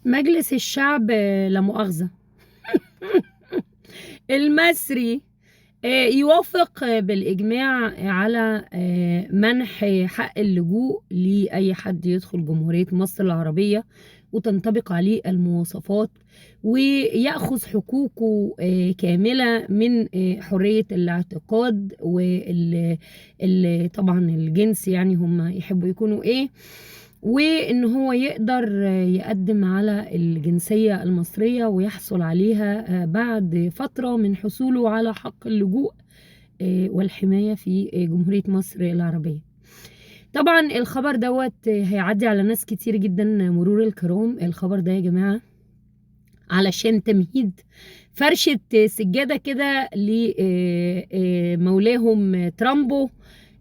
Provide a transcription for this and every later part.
مجلس الشعب لا مؤاخذة المصري يوافق بالإجماع على منح حق اللجوء لأي حد يدخل جمهورية مصر العربية وتنطبق عليه المواصفات، ويأخذ حقوقه كاملة من حرية الاعتقاد طبعا الجنس، يعني هم يحبوا يكونوا ايه، وان هو يقدر يقدم على الجنسية المصرية ويحصل عليها بعد فترة من حصوله على حق اللجوء والحماية في جمهورية مصر العربية. طبعا الخبر دوت هيعدي على ناس كتير جدا مرور الكرام. الخبر ده يا جماعة علشان تمهيد فرشة سجادة كده لمولاهم ترامبو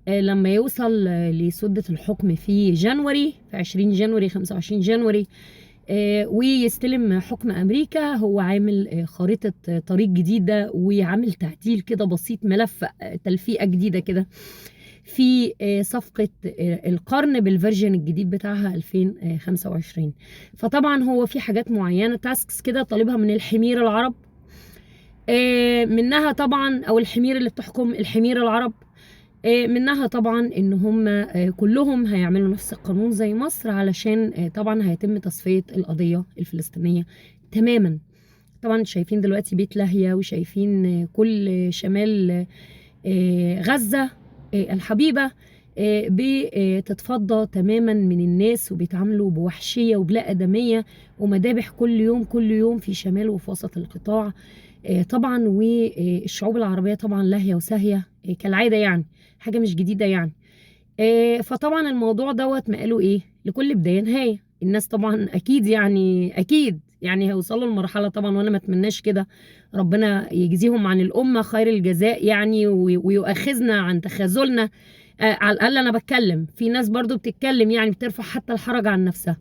لما يوصل لسدة الحكم في جانوري، في 20 جانوري 25 جانوري، ويستلم حكم أمريكا. هو عامل خريطة طريق جديدة وعامل تعديل كده بسيط، ملف تلفيقة جديدة كده في صفقة القرن بالفيرجن الجديد بتاعها 2025. فطبعا هو في حاجات معينة تاسكس كده طالبها من الحمير العرب، منها طبعا، او الحمير اللي بتحكم الحمير العرب، منها طبعا ان هم كلهم هيعملوا نفس القانون زي مصر، علشان طبعا هيتم تصفية القضية الفلسطينية تماما. طبعا شايفين دلوقتي بيت لاهيا، وشايفين كل شمال غزة الحبيبة بتتفضى تماما من الناس، وبيتعاملوا بوحشية وبلا أدمية ومذابح كل يوم كل يوم في شمال وفي وسط القطاع. طبعا والشعوب العربية طبعا لاهية وساهية كالعادة، يعني حاجة مش جديدة يعني. فطبعا الموضوع دوت مقاله ايه، لكل بداية نهاية. الناس طبعا اكيد يعني هيوصلوا لمرحلة طبعا، وانا ما اتمناش كده، ربنا يجزيهم عن الامة خير الجزاء يعني، ويؤاخذنا عن تخاذلنا. على الاقل انا بتكلم، في ناس برضو بتتكلم يعني بترفع حتى الحرج عن نفسها،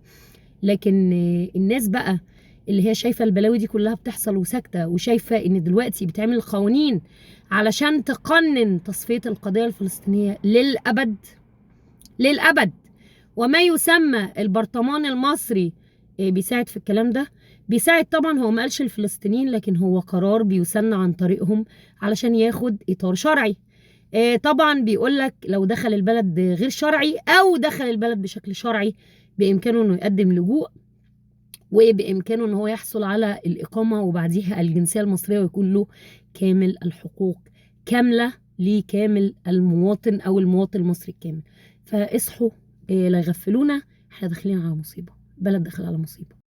لكن الناس بقى اللي هي شايفة البلاوي دي كلها بتحصل وساكتة، وشايفة ان دلوقتي بتعمل قوانين علشان تقنن تصفية القضية الفلسطينية للأبد للأبد، وما يسمى البرطمان المصري بيساعد في الكلام ده. بيساعد طبعا، هو ما قالش الفلسطينيين، لكن هو قرار بيسن عن طريقهم علشان ياخد إطار شرعي. طبعا بيقولك لو دخل البلد غير شرعي أو دخل البلد بشكل شرعي، بإمكانه إنه يقدم لجوء، وبإمكانه إن هو يحصل على الإقامة وبعديها الجنسية المصرية، ويكون له كامل الحقوق كاملة لكامل المواطن أو المواطن المصري الكامل. فاصحوا لا يغفلونا، احنا داخلين على مصيبة، بلد داخل على مصيبة.